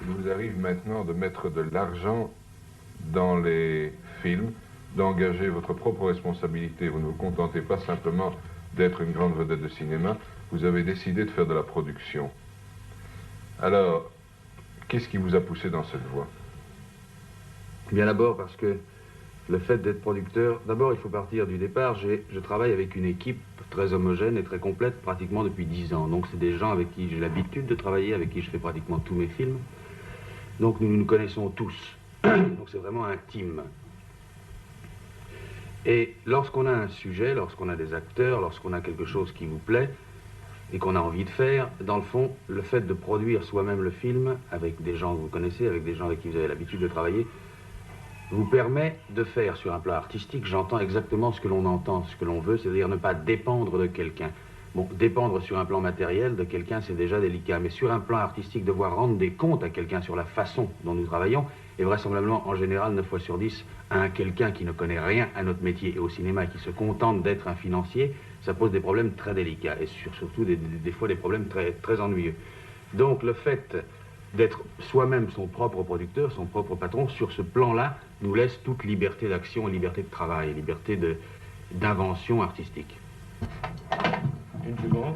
vous arrive maintenant de mettre de l'argent dans les films, d'engager votre propre responsabilité. Vous ne vous contentez pas simplement d'être une grande vedette de cinéma, vous avez décidé de faire de la production. Alors, qu'est-ce qui vous a poussé dans cette voie? Bien d'abord parce que le fait d'être producteur, d'abord il faut partir du départ, je travaille avec une équipe très homogène et très complète pratiquement depuis 10 ans. Donc c'est des gens avec qui j'ai l'habitude de travailler, avec qui je fais pratiquement tous mes films. Donc nous nous connaissons tous. Donc c'est vraiment intime. Et lorsqu'on a un sujet, lorsqu'on a des acteurs, lorsqu'on a quelque chose qui vous plaît et qu'on a envie de faire, dans le fond, le fait de produire soi-même le film avec des gens que vous connaissez, avec des gens avec qui vous avez l'habitude de travailler, vous permet de faire sur un plan artistique, j'entends exactement ce que l'on entend, ce que l'on veut, c'est-à-dire ne pas dépendre de quelqu'un. Bon, dépendre sur un plan matériel de quelqu'un, c'est déjà délicat, mais sur un plan artistique, devoir rendre des comptes à quelqu'un sur la façon dont nous travaillons, et vraisemblablement, en général, 9 fois sur 10, à quelqu'un qui ne connaît rien à notre métier et au cinéma, qui se contente d'être un financier, ça pose des problèmes très délicats, et surtout des fois des problèmes très, très ennuyeux. Donc le fait d'être soi-même son propre producteur, son propre patron, sur ce plan-là, nous laisse toute liberté d'action, liberté de travail, liberté d'invention artistique. Une seconde.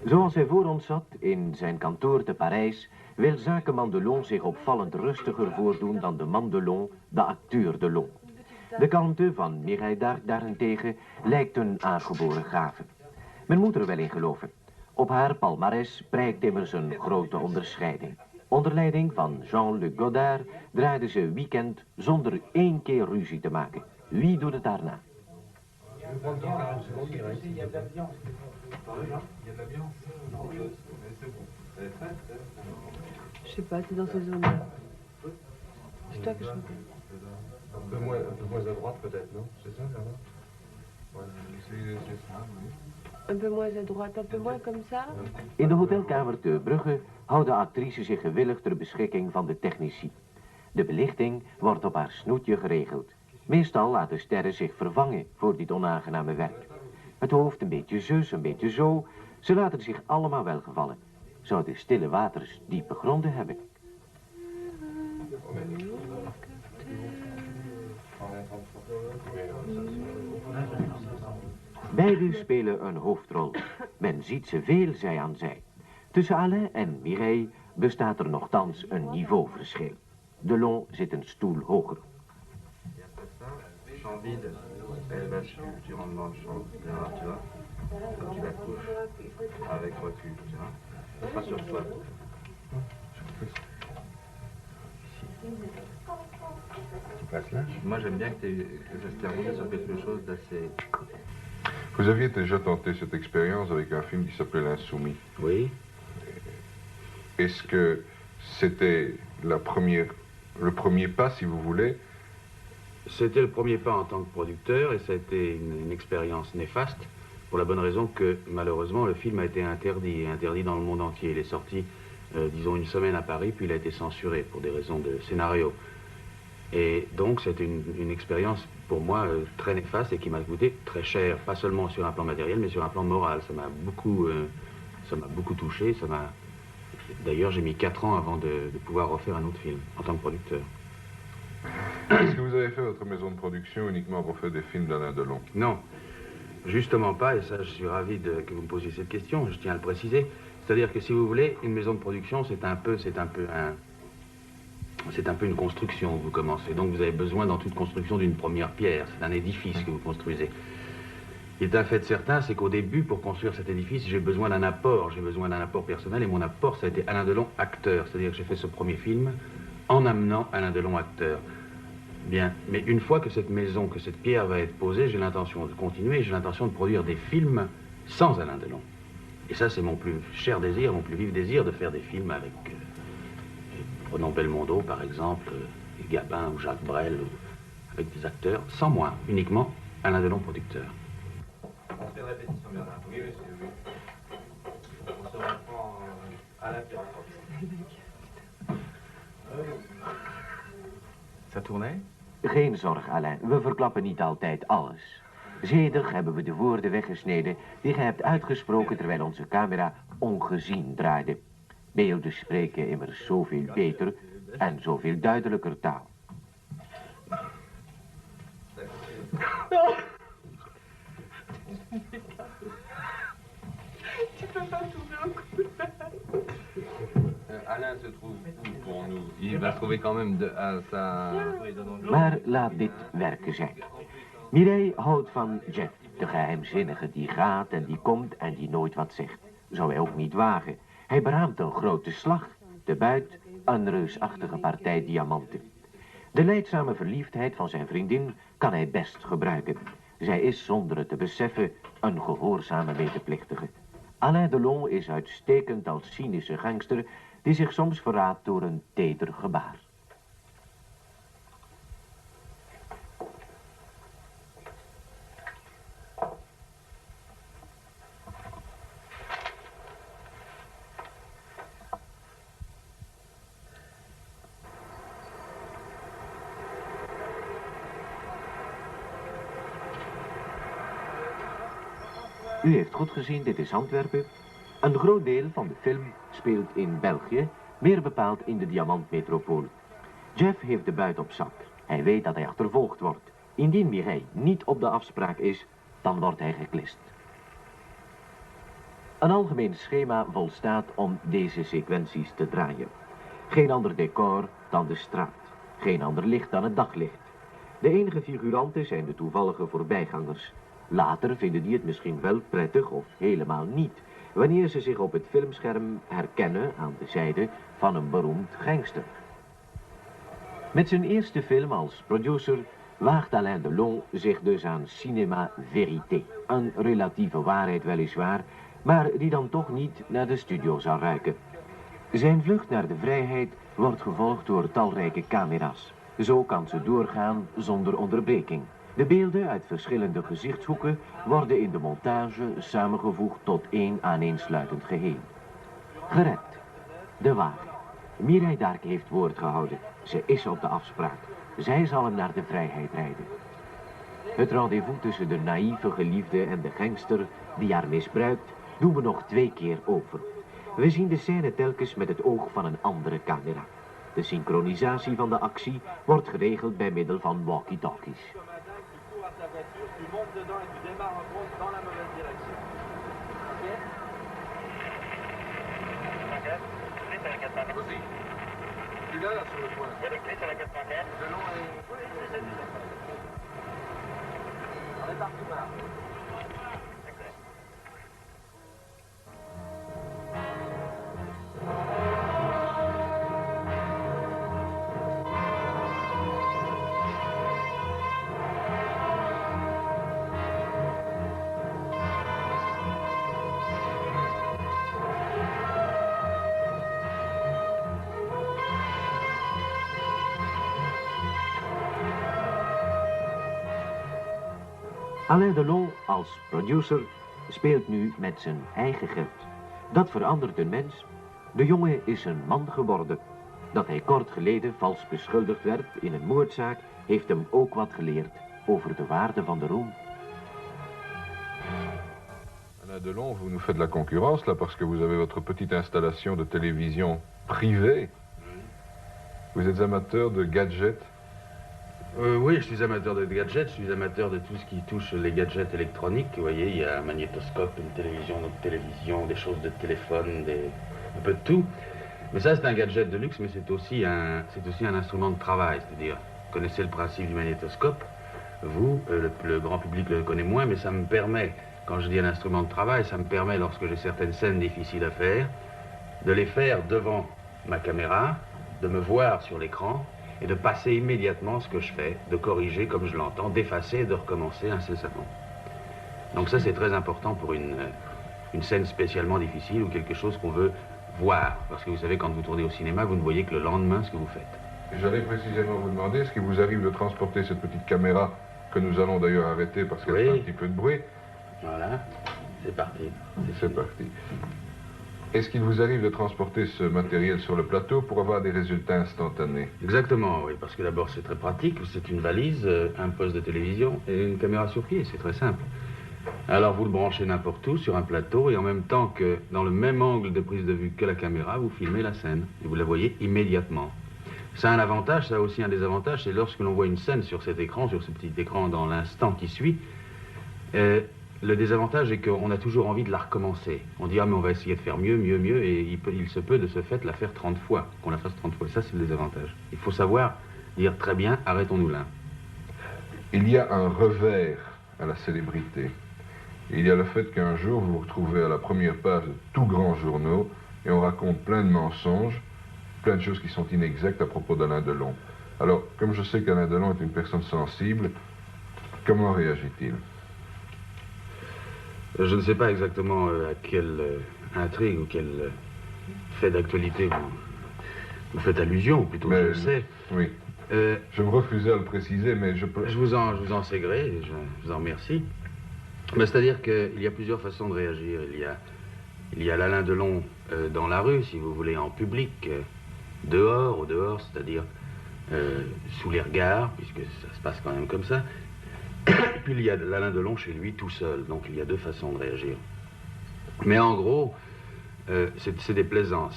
Zoals hij voor ons zat, in zijn kantoor te Parijs, wil zakenman Delon zich opvallend rustiger voordoen dan de man Delon, de acteur Delon. De kalmte van Mireille d'Arc daarentegen lijkt een aangeboren gave. Men moet er wel in geloven. Op haar palmares prijkt immers een grote onderscheiding. Onder leiding van Jean-Luc Godard draaide ze Weekend zonder 1 keer ruzie te maken. Wie doet het daarna? Je sais pas, t'es dans ces zones-là. C'est toi que je reconnais. Un peu moins à droite peut-être, non? C'est ça, là? Ouais, c'est ça, oui. Un peu moins à droite, un peu moins comme ça. In de hotelkamer te Brugge houdt de actrice zich gewillig ter beschikking van de technici. De belichting wordt op haar snoetje geregeld. Meestal laten sterren zich vervangen voor dit onaangename werk. Het hoofd een beetje zus, een beetje zo. Ze laten zich allemaal welgevallen. Zouden stille waters diepe gronden hebben? Beiden spelen een hoofdrol. Men ziet ze veel zij aan zij. Tussen Alain en Mireille bestaat er nochtans een niveauverschil. Delon zit een stoel hoger. Champ vide, elle va durant dans le champ, tu vois, quand tu la couches, avec recul, tu vois, ça sera sur toi. Tu passes là? Moi j'aime bien que ça se termine sur quelque chose d'assez... Vous aviez déjà tenté cette expérience avec un film qui s'appelait L'Insoumis. Oui. Est-ce que c'était le premier pas, si vous voulez? C'était le premier pas en tant que producteur et ça a été une expérience néfaste pour la bonne raison que malheureusement le film a été interdit dans le monde entier. Il est sorti, disons, 1 semaine à Paris, puis il a été censuré pour des raisons de scénario. Et donc c'était une expérience pour moi très néfaste et qui m'a coûté très cher, pas seulement sur un plan matériel mais sur un plan moral. Ça m'a beaucoup touché, D'ailleurs j'ai mis 4 ans avant de pouvoir refaire un autre film en tant que producteur. Est-ce que vous avez fait votre maison de production uniquement pour faire des films d'Alain Delon? Non, justement pas, et ça je suis ravi que vous me posiez cette question, je tiens à le préciser. C'est-à-dire que si vous voulez, une maison de production c'est un peu une construction que vous commencez. Donc vous avez besoin dans toute construction d'une première pierre, c'est un édifice que vous construisez. Il est un fait certain, c'est qu'au début, pour construire cet édifice, j'ai besoin d'un apport personnel, et mon apport, ça a été Alain Delon, acteur. C'est-à-dire que j'ai fait ce premier film en amenant Alain Delon, acteur. Bien, mais une fois que cette maison, que cette pierre va être posée, j'ai l'intention de continuer, j'ai l'intention de produire des films sans Alain Delon. Et ça, c'est mon plus cher désir, mon plus vif désir, de faire des films avec, prenons Belmondo par exemple, Gabin ou Jacques Brel, avec des acteurs, sans moi, uniquement Alain Delon, producteur. On fait une répétition, Bernard. Oui, monsieur, oui. On se reprend à la pierre. Ça tournait? Geen zorg, Alain. We verklappen niet altijd alles. Zedig hebben we de woorden weggesneden die gij hebt uitgesproken terwijl onze camera ongezien draaide. Beelden spreken immers zoveel beter en zoveel duidelijker taal. Alain se trouve où pour nous? Il va trouver quand même à sa... Maar laat dit werken zijn. Mireille houdt van Jeff, de geheimzinnige die gaat en die komt en die nooit wat zegt. Zou hij ook niet wagen. Hij beraamt een grote slag, de buit, een reusachtige partij diamanten. De lijdzame verliefdheid van zijn vriendin kan hij best gebruiken. Zij is, zonder het te beseffen, een gehoorzame medeplichtige. Alain Delon is uitstekend als cynische gangster die zich soms verraadt door een teder gebaar. U heeft goed gezien, dit is Antwerpen. Een groot deel van de film speelt in België, meer bepaald in de diamantmetropool. Jeff heeft de buit op zak. Hij weet dat hij achtervolgd wordt. Indien Mireille niet op de afspraak is, dan wordt hij geklist. Een algemeen schema volstaat om deze sequenties te draaien. Geen ander decor dan de straat. Geen ander licht dan het daglicht. De enige figuranten zijn de toevallige voorbijgangers. Later vinden die het misschien wel prettig of helemaal niet, wanneer ze zich op het filmscherm herkennen aan de zijde van een beroemd gangster. Met zijn eerste film als producer waagt Alain Delon zich dus aan cinéma vérité. Een relatieve waarheid weliswaar, maar die dan toch niet naar de studio zal ruiken. Zijn vlucht naar de vrijheid wordt gevolgd door talrijke camera's. Zo kan ze doorgaan zonder onderbreking. De beelden uit verschillende gezichtshoeken worden in de montage samengevoegd tot één aaneensluitend geheel. Gered. De wagen. Mireille d'Arc heeft woord gehouden. Ze is op de afspraak. Zij zal hem naar de vrijheid rijden. Het rendezvous tussen de naïeve geliefde en de gangster die haar misbruikt, doen we nog 2 keer over. We zien de scène telkens met het oog van een andere camera. De synchronisatie van de actie wordt geregeld bij middel van walkie-talkies. Tu montes dedans et tu démarres en gros dans la mauvaise direction. Ok? Aussi. Celui-là, là, sur le point. Il y a le clé sur la 404. Delon est... Oui, c'est ça. On est parti par là. Alain Delon als producer speelt nu met zijn eigen geld. Dat verandert een mens. De jongen is een man geworden. Dat hij kort geleden vals beschuldigd werd in een moordzaak, heeft hem ook wat geleerd over de waarde van de roem. Alain Delon, vous nous faites de la concurrence là parce que vous avez votre petite installation de télévision privée. Vous êtes amateur de gadgets. Oui, je suis amateur de gadgets, je suis amateur de tout ce qui touche les gadgets électroniques. Vous voyez, il y a un magnétoscope, une autre télévision, des choses de téléphone, un peu de tout. Mais ça, c'est un gadget de luxe, mais c'est aussi un instrument de travail. C'est-à-dire, vous connaissez le principe du magnétoscope. Vous, le grand public le connaît moins, mais ça me permet, quand je dis un instrument de travail, ça me permet, lorsque j'ai certaines scènes difficiles à faire, de les faire devant ma caméra, de me voir sur l'écran, et de passer immédiatement ce que je fais, de corriger comme je l'entends, d'effacer et de recommencer incessamment. Donc ça, c'est très important pour une scène spécialement difficile ou quelque chose qu'on veut voir. Parce que vous savez, quand vous tournez au cinéma, vous ne voyez que le lendemain ce que vous faites. J'allais précisément vous demander, est-ce qu'il vous arrive de transporter cette petite caméra, que nous allons d'ailleurs arrêter parce qu'elle fait un petit peu de bruit. Voilà, c'est parti. C'est parti. Est-ce qu'il vous arrive de transporter ce matériel sur le plateau pour avoir des résultats instantanés? Exactement, oui, parce que d'abord c'est très pratique, c'est une valise, un poste de télévision et une caméra sur pied, c'est très simple. Alors vous le branchez n'importe où sur un plateau et en même temps que dans le même angle de prise de vue que la caméra, vous filmez la scène et vous la voyez immédiatement. Ça a un avantage, ça a aussi un désavantage, c'est lorsque l'on voit une scène sur cet écran, sur ce petit écran dans l'instant qui suit, le désavantage est qu'on a toujours envie de la recommencer. On dit, ah mais on va essayer de faire mieux, mieux, mieux, et il se peut de ce fait la faire 30 fois, qu'on la fasse 30 fois. Ça c'est le désavantage. Il faut savoir dire très bien, arrêtons-nous là. Il y a un revers à la célébrité. Il y a le fait qu'un jour vous vous retrouvez à la première page de tout grands journaux et on raconte plein de mensonges, plein de choses qui sont inexactes à propos d'Alain Delon. Alors, comme je sais qu'Alain Delon est une personne sensible, comment réagit-il? Je ne sais pas exactement à quelle intrigue ou quel fait d'actualité vous faites allusion, ou plutôt je le sais. Oui. Je me refusais à le préciser, mais je peux... Je vous en sais gré, et je vous en remercie. C'est-à-dire qu'il y a plusieurs façons de réagir. Il y a l'Alain Delon dans la rue, si vous voulez, en public, dehors, au dehors, c'est-à-dire sous les regards, puisque ça se passe quand même comme ça. Et puis il y a l'Alain Delon chez lui tout seul, donc il y a deux façons de réagir. Mais en gros, c'est déplaisant,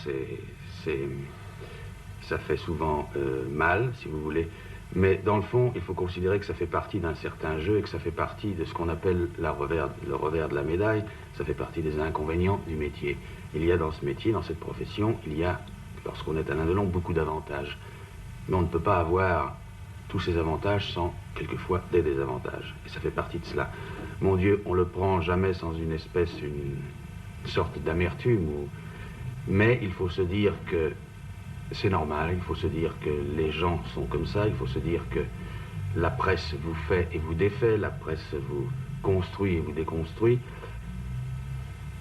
ça fait souvent mal, si vous voulez. Mais dans le fond, il faut considérer que ça fait partie d'un certain jeu et que ça fait partie de ce qu'on appelle le revers de la médaille. Ça fait partie des inconvénients du métier. Il y a dans ce métier, dans cette profession, il y a, lorsqu'on est Alain Delon, beaucoup d'avantages. Mais on ne peut pas avoir tous ces avantages sans, quelquefois, des désavantages. Et ça fait partie de cela. Mon Dieu, on le prend jamais sans une sorte d'amertume. Mais il faut se dire que c'est normal, il faut se dire que les gens sont comme ça, il faut se dire que la presse vous fait et vous défait, la presse vous construit et vous déconstruit,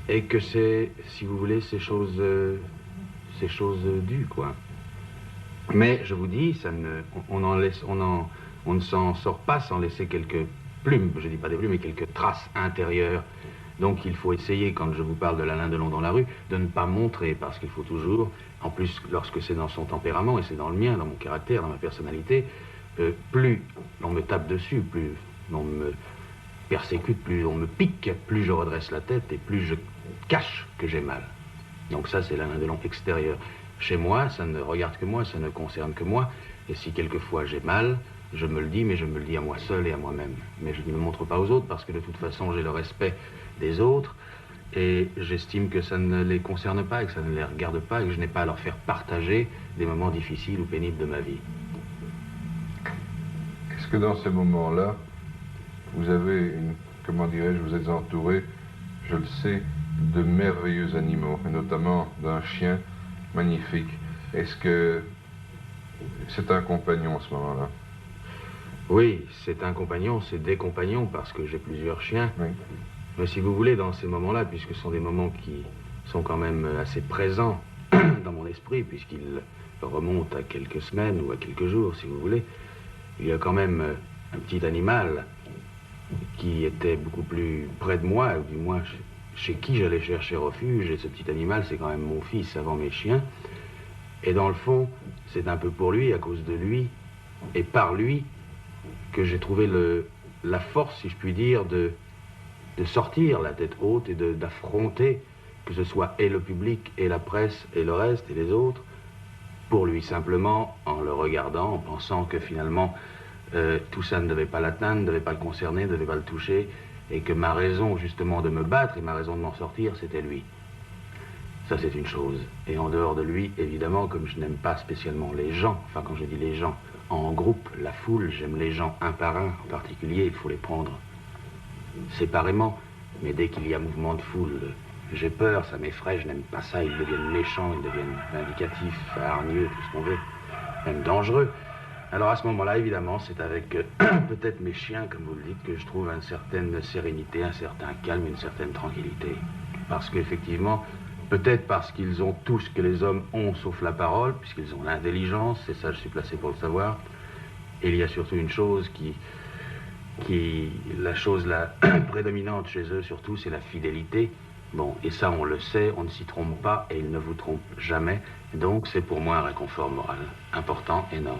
et que c'est, si vous voulez, ces choses dues, quoi. Mais je vous dis, on ne s'en sort pas sans laisser quelques plumes, je dis pas des plumes, mais quelques traces intérieures. Donc il faut essayer, quand je vous parle de l'Alain Delon dans la rue, de ne pas montrer, parce qu'il faut toujours, en plus lorsque c'est dans son tempérament, et c'est dans le mien, dans mon caractère, dans ma personnalité, plus on me tape dessus, plus on me persécute, plus on me pique, plus je redresse la tête et plus je cache que j'ai mal. Donc ça c'est l'Alain Delon extérieur. Chez moi, ça ne regarde que moi, ça ne concerne que moi, et si quelquefois j'ai mal, je me le dis, mais je me le dis à moi seul et à moi-même. Mais je ne le montre pas aux autres, parce que de toute façon j'ai le respect des autres, et j'estime que ça ne les concerne pas, et que ça ne les regarde pas, et que je n'ai pas à leur faire partager des moments difficiles ou pénibles de ma vie. Est-ce que dans ces moments-là, vous avez, comment dirais-je, vous êtes entouré, je le sais, de merveilleux animaux, et notamment d'un chien magnifique. Est-ce que c'est un compagnon à ce moment-là? Oui, c'est un compagnon, c'est des compagnons, parce que j'ai plusieurs chiens. Oui. Mais si vous voulez, dans ces moments-là, puisque ce sont des moments qui sont quand même assez présents dans mon esprit, puisqu'ils remontent à quelques semaines ou à quelques jours, si vous voulez, il y a quand même un petit animal qui était beaucoup plus près de moi, ou du moins chez qui j'allais chercher refuge, et ce petit animal, c'est quand même mon fils avant mes chiens. Et dans le fond, c'est un peu pour lui, à cause de lui, et par lui, que j'ai trouvé la force, si je puis dire, de sortir la tête haute et d'affronter, que ce soit et le public, et la presse, et le reste, et les autres, pour lui simplement, en le regardant, en pensant que finalement, tout ça ne devait pas l'atteindre, ne devait pas le concerner, ne devait pas le toucher, et que ma raison justement de me battre et ma raison de m'en sortir, c'était lui. Ça c'est une chose. Et en dehors de lui, évidemment, comme je n'aime pas spécialement les gens, enfin quand je dis les gens, en groupe, la foule, j'aime les gens un par un, en particulier, il faut les prendre séparément, mais dès qu'il y a mouvement de foule, j'ai peur, ça m'effraie, je n'aime pas ça, ils deviennent méchants, ils deviennent vindicatifs, hargneux, tout ce qu'on veut, même dangereux. Alors à ce moment-là, évidemment, c'est avec peut-être mes chiens, comme vous le dites, que je trouve une certaine sérénité, un certain calme, une certaine tranquillité. Parce qu'effectivement, peut-être parce qu'ils ont tout ce que les hommes ont, sauf la parole, puisqu'ils ont l'intelligence, c'est ça, je suis placé pour le savoir. Et il y a surtout une chose la chose la prédominante chez eux, surtout, c'est la fidélité. Bon, et ça, on le sait, on ne s'y trompe pas, et ils ne vous trompent jamais. Donc, c'est pour moi un réconfort moral important, énorme.